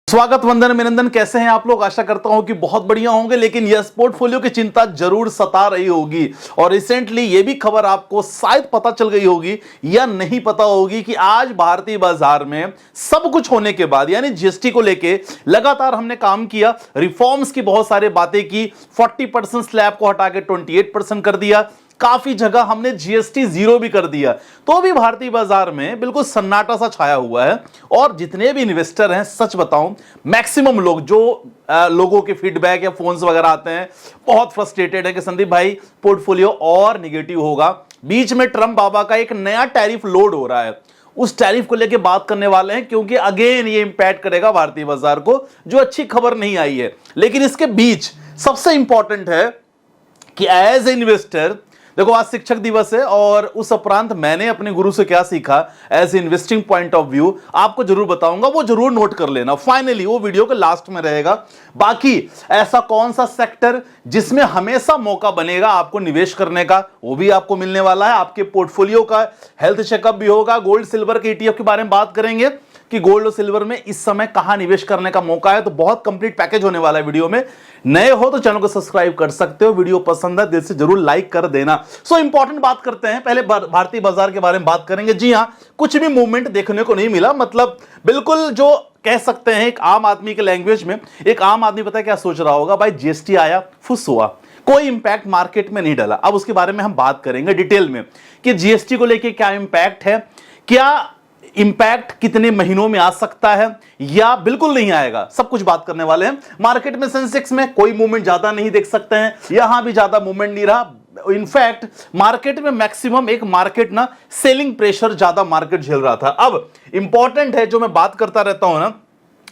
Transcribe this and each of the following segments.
स्वागत, वंदन, अभिनंदन। कैसे हैं आप लोग? आशा करता हूं कि बहुत बढ़िया होंगे। लेकिन यस, पोर्टफोलियो की चिंता जरूर सता रही होगी। और रिसेंटली ये भी खबर आपको शायद पता चल गई होगी या नहीं पता होगी कि आज भारतीय बाजार में सब कुछ होने के बाद, यानी जीएसटी को लेके लगातार हमने काम किया, रिफॉर्म्स की बहुत सारी बातें की, 40% स्लैब को हटा के 28% कर दिया, काफी जगह हमने जीएसटी जीरो भी कर दिया। तो भी भारतीय बाजार में बिल्कुल सन्नाटा सा छाया हुआ है। और जितने भी इन्वेस्टर हैं, सच बताऊं, मैक्सिमम लोग जो लोगों के फीडबैक या फोन्स वगैरह आते हैं, बहुत फ्रस्ट्रेटेड है कि संदीप भाई पोर्टफोलियो और निगेटिव होगा। बीच में ट्रंप बाबा का एक नया टैरिफ लोड हो रहा है, उस टैरिफ को लेकर बात करने वाले हैं, क्योंकि अगेन ये इंपैक्ट करेगा भारतीय बाजार को, जो अच्छी खबर नहीं आई है। लेकिन इसके बीच सबसे इंपॉर्टेंट है कि एज ए इन्वेस्टर, देखो आज शिक्षक दिवस है और उस उपरांत मैंने अपने गुरु से क्या सीखा as investing point of view आपको जरूर बताऊंगा, वो जरूर नोट कर लेना। फाइनली वो वीडियो के लास्ट में रहेगा। बाकी ऐसा कौन सा सेक्टर जिसमें हमेशा मौका बनेगा आपको निवेश करने का, वो भी आपको मिलने वाला है। आपके पोर्टफोलियो का हेल्थ चेकअप भी होगा। गोल्ड सिल्वर के ईटीएफ के बारे में बात करेंगे कि गोल्ड और सिल्वर में इस समय कहां निवेश करने का मौका है। तो बहुत कंप्लीट पैकेज होने वाला है वीडियो में। नए हो तो चैनल को सब्सक्राइब कर सकते हो। वीडियो पसंद है दिल से जरूर लाइक कर देना। सो इंपॉर्टेंट बात करते हैं। पहले भारतीय बाजार के बारे में बात करेंगे। जी हां, कुछ भी मूवमेंट देखने को नहीं मिला। मतलब बिल्कुल जो कह सकते हैं एक आम आदमी के लैंग्वेज में, एक आम आदमी पता है क्या सोच रहा होगा, भाई जीएसटी आया, फुस हुआ, कोई इंपैक्ट मार्केट में नहीं डला। अब उसके बारे में हम बात करेंगे डिटेल में कि जीएसटी को लेके क्या इंपैक्ट है, क्या इंपैक्ट कितने महीनों में आ सकता है या बिल्कुल नहीं आएगा, सब कुछ बात करने वाले हैं। मार्केट में सेंसेक्स में कोई मूवमेंट ज्यादा नहीं देख सकते हैं, यहां भी ज्यादा मूवमेंट नहीं रहा। इनफैक्ट मार्केट में मैक्सिमम एक मार्केट ना सेलिंग प्रेशर ज्यादा मार्केट झेल रहा था। अब इंपॉर्टेंट है जो मैं बात करता रहता हूं ना,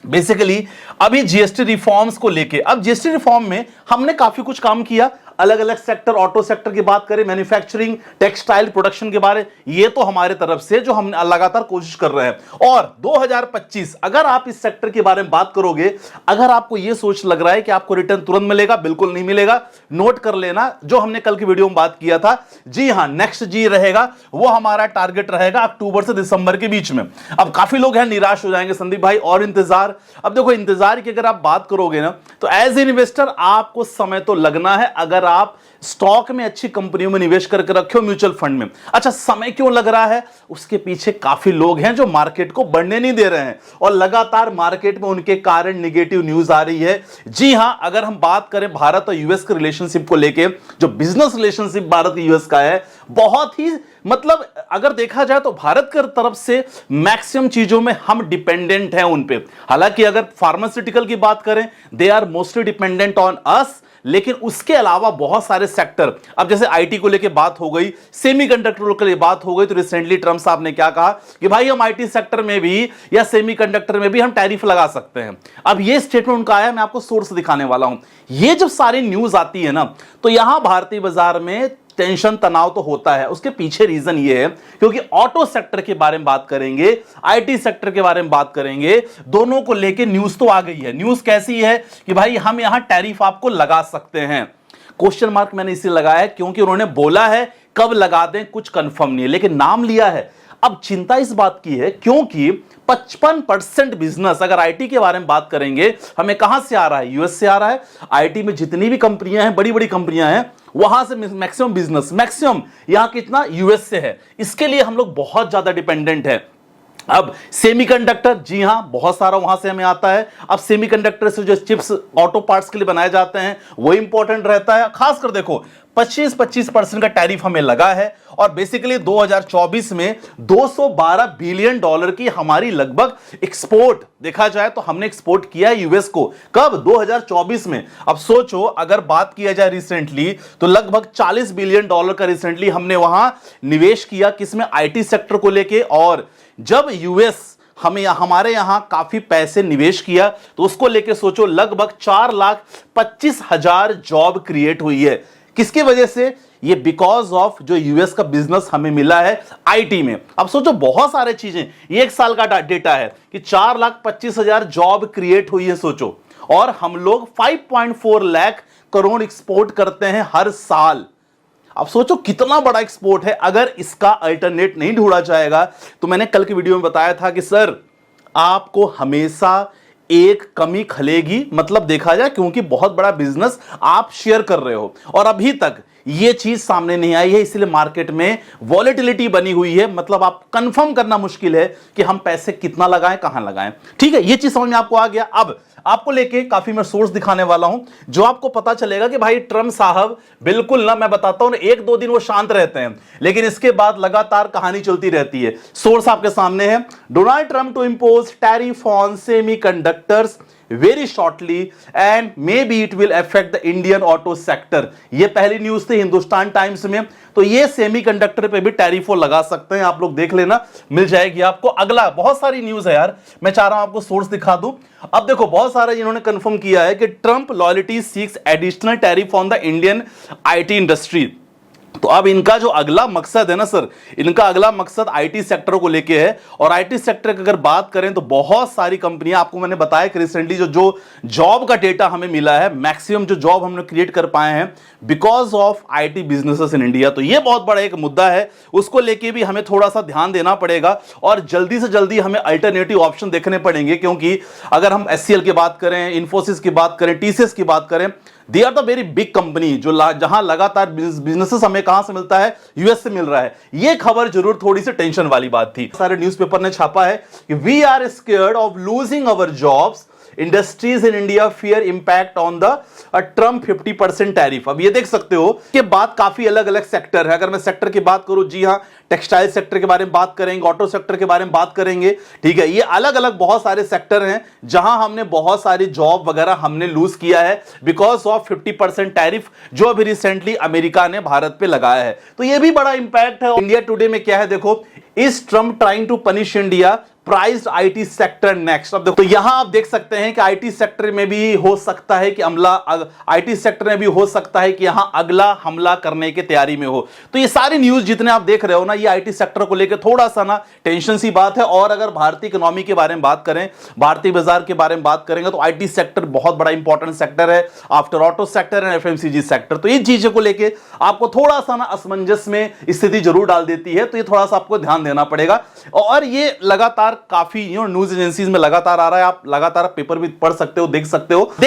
बेसिकली अभी जीएसटी रिफॉर्म्स को लेके, अब जीएसटी रिफॉर्म में हमने काफी कुछ काम किया। अलग अलग सेक्टर, ऑटो सेक्टर की बात करें, मैन्युफैक्चरिंग, टेक्सटाइल प्रोडक्शन के बारे, ये तो हमारे तरफ से जो हम लगातार कोशिश कर रहे हैं। और 2025 अगर आप इस सेक्टर के बारे में बात करोगे, अगर आपको ये सोच लग रहा है कि आपको रिटर्न तुरंत मिलेगा, बिल्कुल नहीं मिलेगा। नोट कर लेना जो हमने कल की वीडियो में बात किया था। जी हां, नेक्स्ट जी रहेगा, वो हमारा टारगेट रहेगा अक्टूबर से दिसंबर के बीच में। अब काफी लोग हैं निराश हो जाएंगे, संदीप भाई और इंतजार। अब देखो, इंतजार की अगर आप बात करोगे ना, तो एज ए इन्वेस्टर आपको समय तो लगना है। अगर आप स्टॉक में अच्छी कंपनियों में निवेश करके रखे हो, म्यूचुअल फंड में, अच्छा समय क्यों लग रहा है? उसके पीछे काफी लोग हैं जो मार्केट को बढ़ने नहीं दे रहे हैं और लगातार मार्केट में उनके कारण नेगेटिव न्यूज आ रही है। जी हां, अगर हम बात करें भारत और यूएस के रिलेशनशिप को लेके, जो बिजनेस रिलेशनशिप भारत और यूएस का है, बहुत ही मतलब अगर देखा जाए तो भारत की तरफ से मैक्सिमम चीजों में हम डिपेंडेंट हैं उन पे। हालांकि अगर फार्मास्यूटिकल की बात करें, they are mostly dependent on us, लेकिन उसके अलावा बहुत सारे सेक्टर, अब जैसे आईटी को लेके बात हो गई, सेमीकंडक्टर के लिए बात हो गई, तो रिसेंटली ट्रंप साहब ने क्या कहा कि भाई हम आईटी सेक्टर में भी या सेमीकंडक्टर में भी हम टैरिफ लगा सकते हैं। अब ये स्टेटमेंट उनका आया, मैं आपको सोर्स दिखाने वाला हूं। ये जब सारी न्यूज आती है ना, तो यहां भारतीय बाजार में टेंशन, तनाव तो होता है। उसके पीछे रीजन ये है क्योंकि ऑटो सेक्टर के बारे में बात करेंगे, आईटी सेक्टर के बारे में बात करेंगे, दोनों को लेके न्यूज तो आ गई है। न्यूज कैसी है कि भाई हम यहां टैरिफ आपको लगा सकते हैं। क्वेश्चन मार्क मैंने इसलिए लगाया है क्योंकि उन्होंने बोला है, कब लगा दें कुछ कंफर्म नहीं है, लेकिन नाम लिया है। अब चिंता इस बात की है क्योंकि 55% बिजनेस, अगर आईटी के बारे में बात करेंगे, हमें कहां से आ रहा है? यूएस से आ रहा है। आईटी में जितनी भी कंपनियां हैं, बड़ी बड़ी कंपनियां हैं, वहां से मैक्सिमम बिजनेस, मैक्सिमम यहां कितना यूएस से है। इसके लिए हम लोग बहुत ज्यादा डिपेंडेंट है। अब सेमीकंडक्टर, जी हां, बहुत सारा वहां से हमें आता है। अब सेमीकंडक्टर से जो चिप्स ऑटो पार्ट्स के लिए बनाए जाते हैं, वो इंपॉर्टेंट रहता है। खासकर देखो 25% का टैरिफ हमें लगा है और बेसिकली 2024 में 212 बिलियन डॉलर की हमारी लगभग एक्सपोर्ट, देखा जाए तो हमने एक्सपोर्ट किया है यूएस को। कब? 2024 में। अब सोचो, अगर बात किया जाए रिसेंटली, तो लगभग 40 बिलियन डॉलर का रिसेंटली हमने वहां निवेश किया, किसमें? आईटी सेक्टर को लेके। और जब यूएस हमारे यहां काफी पैसे निवेश किया, तो उसको लेके सोचो लगभग 4,25,000 जॉब क्रिएट हुई है। किसकी वजह से? ये बिकॉज ऑफ जो यूएस का बिजनेस हमें मिला है आईटी में। अब सोचो, बहुत सारे चीजें, ये एक साल का डेटा है कि 4,25,000 जॉब क्रिएट हुई है, सोचो। और हम लोग 5.4 लाख करोड़ एक्सपोर्ट करते हैं हर साल। अब सोचो कितना बड़ा एक्सपोर्ट है। अगर इसका अल्टरनेट नहीं ढूंढा जाएगा, तो मैंने कल की वीडियो में बताया था कि सर आपको हमेशा एक कमी खलेगी, मतलब देखा जाए, क्योंकि बहुत बड़ा बिजनेस आप शेयर कर रहे हो और अभी तक ये चीज सामने नहीं आई है, इसलिए मार्केट में वॉलेटिलिटी बनी हुई है। मतलब आप कंफर्म करना मुश्किल है कि हम पैसे कितना लगाएं, कहां लगाएं। ठीक है, ये चीज समझ में आपको आ गया। अब आपको लेके काफी मैं सोर्स दिखाने वाला हूं जो आपको पता चलेगा कि भाई ट्रम्प साहब बिल्कुल ना, मैं बताता हूं, एक दो दिन वो शांत रहते हैं लेकिन इसके बाद लगातार कहानी चलती रहती है। सोर्स आपके सामने है। Donald Trump to impose tariff on semiconductors very shortly and maybe it will affect the Indian auto sector। ये पहली न्यूज थी हिंदुस्तान टाइम्स में। तो ये सेमीकंडक्टर पे भी टैरिफ लगा सकते हैं, आप लोग देख लेना, मिल जाएगी आपको। अगला बहुत सारी न्यूज है यार, मैं चाह रहा हूं आपको सोर्स दिखा दूं। अब देखो बहुत सारे इन्होंने कंफर्म किया है कि Trump loyalty seeks additional tariff on the Indian IT industry. तो अब इनका जो अगला मकसद है ना सर, इनका अगला मकसद आईटी सेक्टर को लेके है। और आईटी सेक्टर की अगर बात करें तो बहुत सारी कंपनियां, आपको मैंने बताया कि रिसेंटली जो जॉब का डेटा हमें मिला है, मैक्सिमम जो जॉब हमने क्रिएट कर पाए हैं because of IT businesses in India. तो ये बहुत बड़ा एक मुद्दा है, उसको लेके भी हमें थोड़ा सा ध्यान देना पड़ेगा और जल्दी से जल्दी हमें अल्टरनेटिव ऑप्शन देखने पड़ेंगे। क्योंकि अगर हम एचसीएल की बात करें, इंफोसिस की बात करें, टीसीएस की बात करें, they are the very big company जो जहां लगातार बिजनेसेस हमें कहां से मिलता है, यूएस से मिल रहा है। यह खबर जरूर थोड़ी सी टेंशन वाली बात थी। सारे न्यूज़पेपर ने छापा है कि we are scared of losing our jobs, industries in India fear impact on the Trump 50% tariff. अब ये देख सकते हो कि बात काफी अलग अलग सेक्टर है। अगर मैं सेक्टर की बात करूं, जी हां, टेक्सटाइल सेक्टर के बारे में बात करेंगे, ऑटो सेक्टर के बारे में बात करेंगे। ठीक है, ये अलग अलग बहुत सारे सेक्टर हैं जहां हमने बहुत सारी जॉब वगैरह हमने लूज किया है बिकॉज ऑफ 50% टैरिफ जो अभी रिसेंटली अमेरिका ने भारत पे लगाया है। तो ये भी बड़ा इंपैक्ट है। इंडिया टुडे में क्या है देखो, is Trump trying to punish India, prized IT sector next. अब देखो, तो यहां आप देख सकते हैं कि आईटी सेक्टर में भी हो सकता है कि आईटी सेक्टर में भी हो सकता है कि यहां अगला हमला करने की तैयारी में हो। तो ये सारी न्यूज जितने आप देख रहे हो ना, ये आईटी सेक्टर को लेकर थोड़ा सा ना टेंशन सी बात है। और अगर भारतीय इकोनॉमी के बारे में बात करें, भारतीय बाजार के बारे में बात करेंगे, तो आईटी सेक्टर बहुत बड़ा इंपॉर्टेंट सेक्टर है after auto sector and FMCG sector. तो इन चीजों को लेकर आपको थोड़ा सा ना असमंजस में स्थिति जरूर डाल देती है। तो ये थोड़ा सा आपको ध्यान देना पड़ेगा। और ये लगातार काफी न्यूज एजेंसीज में लगातार आ रहा है, आप लगातार पेपर भी पढ़ सकते हो, देख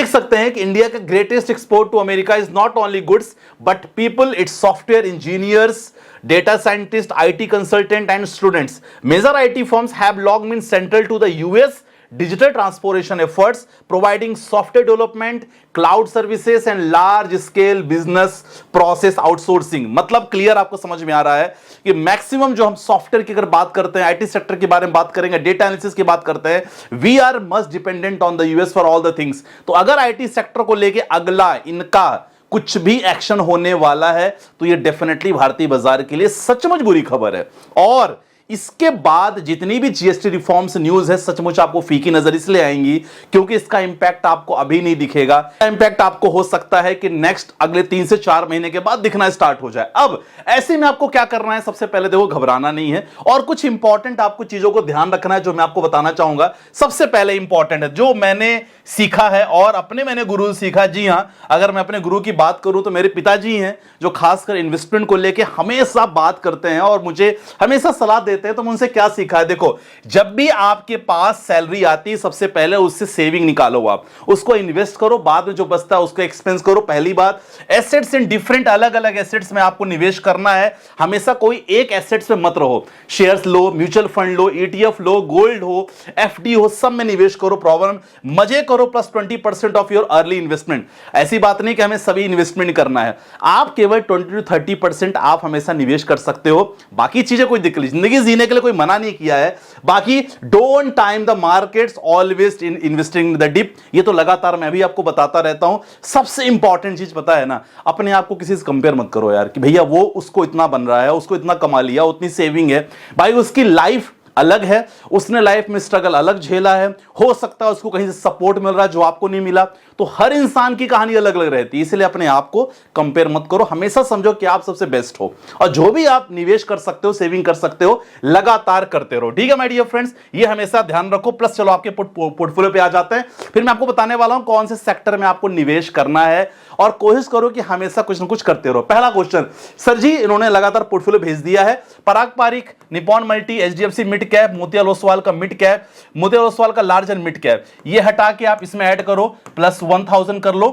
सकते हैं कि इंडिया का greatest export to America is not only goods but people, it's software engineers, data scientists, IT consultant and students. Major IT firms have long been central to the US digital transformation efforts, providing software development, cloud services and large scale business process outsourcing। मतलब clear आपको समझ में आ रहा है कि maximum जो हम software की अगर बात करते हैं, आईटी सेक्टर के बारे में बात करेंगे, डेटा एनालिसिस की बात करते हैं, we are must dependent on the US for all the things. तो अगर आईटी सेक्टर को लेके अगला इनका कुछ भी एक्शन होने वाला है तो ये डेफिनेटली भारतीय बाजार के लिए सचमुच बुरी खबर है। और इसके बाद जितनी भी जीएसटी रिफॉर्म्स न्यूज है सचमुच आपको फीकी नजर इसलिए आएंगी क्योंकि इसका इंपैक्ट आपको अभी नहीं दिखेगा। इंपैक्ट आपको हो सकता है कि नेक्स्ट अगले 3 से 4 महीने के बाद दिखना स्टार्ट हो जाए। अब ऐसे में आपको क्या करना है, सबसे पहले देखो घबराना नहीं है और कुछ इंपॉर्टेंट आपको चीजों को ध्यान रखना है जो मैं आपको बताना चाहूंगा। सबसे पहले इंपॉर्टेंट है जो मैंने सीखा है और अपने मैंने गुरु सीखा। जी हां, अगर मैं अपने गुरु की बात करूं तो मेरे पिताजी हैं जो खासकर इन्वेस्टमेंट को लेके हमेशा बात करते हैं और मुझे हमेशा सलाह देते हैं। तो मैं उनसे क्या सीखा है, देखो जब भी आपके पास सैलरी आती है सबसे पहले उससे सेविंग निकालो, आप उसको इन्वेस्ट करो, बाद में जो बचता है उसको एक्सपेंस करो। पहली बात, एसेट्स इन डिफरेंट अलग अलग एसेट्स में आपको निवेश करना है। हमेशा कोई एक एसेट्स में मत रहो, शेयर्स लो, म्यूचुअल फंड लो, ईटीएफ लो, गोल्ड हो, एफडी हो, सब में निवेश करो, प्रॉब्लम मजे करो, plus 20% of your early investment. ऐसी बात नहीं कि हमें सभी इन्वेस्टमेंट करना है, आप केवल 20 to 30% आप हमेशा निवेश कर सकते हो। बाकी चीजें कोई दिक्कत नहीं, जिंदगी जीने के लिए कोई मना नहीं किया है। बाकी don't time the markets, always in investing in the dip. ये तो लगातार मैं भी आपको बताता रहता हूं। सबसे इंपॉर्टेंट चीज पता है ना, अपने आप को किसी से कंपेयर मत करो यार कि भैया वो उसको इतना बन रहा है, उसको इतना कमा लिया, उतनी सेविंग है। भाई उसकी लाइफ अलग है, उसने लाइफ में स्ट्रगल अलग झेला है, हो सकता है उसको कहीं से सपोर्ट मिल रहा है जो आपको नहीं मिला। तो हर इंसान की कहानी अलग अलग रहती है, इसलिए अपने आप को कंपेयर मत करो, हमेशा समझो कि आप सबसे बेस्ट हो और जो भी आप निवेश कर सकते हो, सेविंग कर सकते हो, लगातार करते रहो। ठीक है माय डियर फ्रेंड्स, ये हमेशा ध्यान रखो। प्लस चलो आपके पोर्टफोलियो पे आ जाते हैं, फिर मैं आपको बताने वाला हूं कौन से सेक्टर में आपको निवेश करना है और कोशिश करो कि हमेशा कुछ ना कुछ करते रहो। पहला क्वेश्चन, सर जी इन्होंने लगातार पोर्टफोलियो भेज दिया है, Parag Parikh, Nippon multi, HDFC mid cap, Motilal Oswal का मिड कैप, मोतिलाल ओसवाल का लार्ज एंड मिड कैप, ये हटा के आप इसमें ऐड करो, प्लस 1000 कर लो।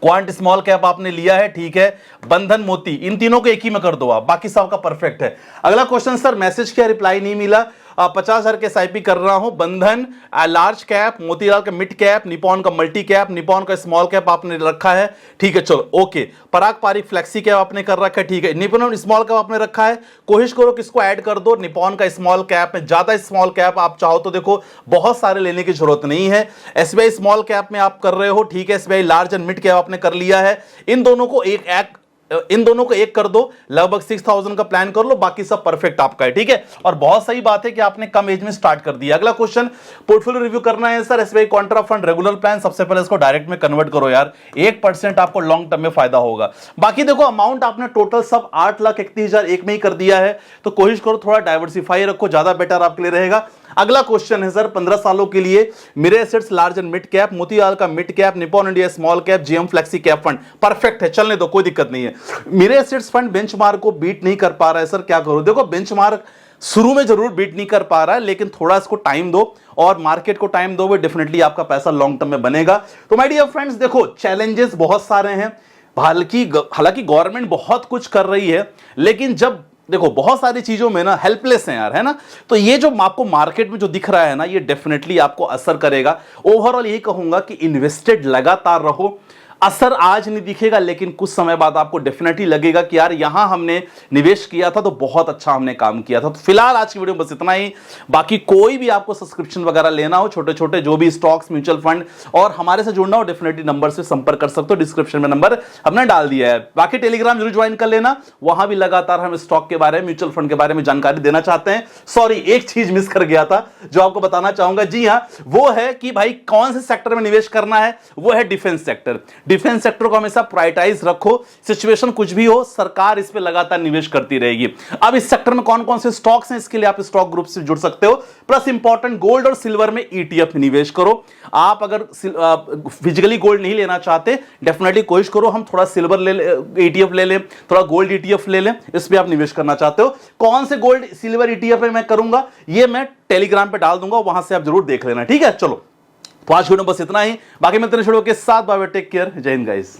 क्वांट स्मॉल कैप आपने लिया है, ठीक है, बंधन मोती, इन तीनों को एक ही में कर दो आप, बाकी सब का परफेक्ट है। अगला क्वेश्चन, सर मैसेज किया रिप्लाई नहीं मिला, 50,000 के एसआईपी कर रहा हूं, बंधन लार्ज कैप, मोतीलाल का मिड कैप, निपॉन का मल्टी कैप, निपॉन का स्मॉल कैप आपने रखा है, ठीक है चलो ओके। पराग पारिक फ्लेक्सी कैप आपने कर रखा है, ठीक है, निपॉन स्मॉल कैप आपने रखा है, कोशिश करो किसको ऐड कर दो, निपॉन का स्मॉल कैप में। ज्यादा स्मॉल कैप आप चाहो तो देखो बहुत सारे लेने की जरूरत नहीं है, एसबीआई स्मॉल कैप में आप कर रहे हो, ठीक है, SBI large and mid cap आपने कर लिया है, इन दोनों को एक कर दो, लगभग 6000 का प्लान कर लो, बाकी सब परफेक्ट आपका है, ठीक है। और बहुत सही बात है कि आपने कम एज में स्टार्ट कर दिया। अगला क्वेश्चन, पोर्टफोलियो रिव्यू करना है sir, SBI Contra fund regular plan, सबसे पहले इसको डायरेक्ट में कन्वर्ट करो यार, 1% आपको लॉन्ग टर्म में फायदा होगा। बाकी देखो अमाउंट आपने टोटल सब 8,31,000 एक में ही कर दिया है, तो कोशिश करो थोड़ा डाइवर्सिफाई रखो, ज्यादा बेटर आपके लिए रहेगा। अगला क्वेश्चन है सर, 15 सालों के लिए मेरे assets large and mid cap, Motilal का mid cap, Nippon India small cap, GM flexi cap fund, perfect है, चलने दो, कोई दिक्कत नहीं है। मेरे एसेट्स फंड बेंचमार्क को बीट नहीं कर पा रहा है सर, क्या करो? देखो बेंचमार्क शुरू में जरूर बीट नहीं कर पा रहा है, लेकिन थोड़ा इसको टाइम दो और मार्केट को टाइम दो, डेफिनेटली आपका पैसा लॉन्ग टर्म में बनेगा। तो माय डियर फ्रेंड्स देखो चैलेंजेस बहुत सारे हैं, हालांकि गवर्नमेंट बहुत कुछ कर रही है, लेकिन जब देखो बहुत सारी चीजों में ना हेल्पलेस है यार, है ना, तो ये जो आपको मार्केट में जो दिख रहा है ना, ये डेफिनेटली आपको असर करेगा। ओवरऑल यही कहूंगा कि इन्वेस्टेड लगातार रहो, असर आज नहीं दिखेगा लेकिन कुछ समय बाद आपको डेफिनेटली लगेगा कि यार यहां हमने निवेश किया था तो बहुत अच्छा हमने काम किया था। तो फिलहाल आज की वीडियो में बस इतना ही। बाकी कोई भी आपको सब्सक्रिप्शन वगैरह लेना हो, छोटे छोटे जो भी स्टॉक्स, म्यूचुअल फंड और हमारे से जुड़ना हो, डेफिनेटली नंबर से संपर्क कर सकते हो, डिस्क्रिप्शन में नंबर हमने डाल दिया है। बाकी टेलीग्राम जरूर ज्वाइन कर लेना, वहां भी लगातार हम स्टॉक के बारे में, म्यूचुअल फंड के बारे में जानकारी देना चाहते हैं। सॉरी एक चीज मिस कर गया था जो आपको बताना चाहूंगा, जी हां, वो है कि भाई कौन से सेक्टर में निवेश करना है, वो है डिफेंस सेक्टर। डिफेंस सेक्टर को हमेशा प्रायोरिटाइज रखो, सिचुएशन कुछ भी हो सरकार इस पे लगातार निवेश करती रहेगी। अब इस सेक्टर में कौन कौन से स्टॉक्स हैं, इसके लिए आप स्टॉक ग्रुप से जुड़ सकते हो। प्लस इंपॉर्टेंट, गोल्ड और सिल्वर में ईटीएफ निवेश करो। आप अगर फिजिकली गोल्ड नहीं लेना चाहते, डेफिनेटली कोशिश करो हम थोड़ा सिल्वर ले ईटीएफ ले लें, थोड़ा गोल्ड ईटीएफ ले लें, इसमें आप निवेश करना चाहते हो। कौन से गोल्ड सिल्वर ईटीएफ में मैं करूंगा, ये मैं टेलीग्राम पे डाल दूंगा, वहां से आप जरूर देख लेना, ठीक है। चलो तो आज वीडियो बस इतना ही, बाकी मिलते हैं वीडियो के साथ, बाय बाय, टेक केयर, जय हिंद गाइस।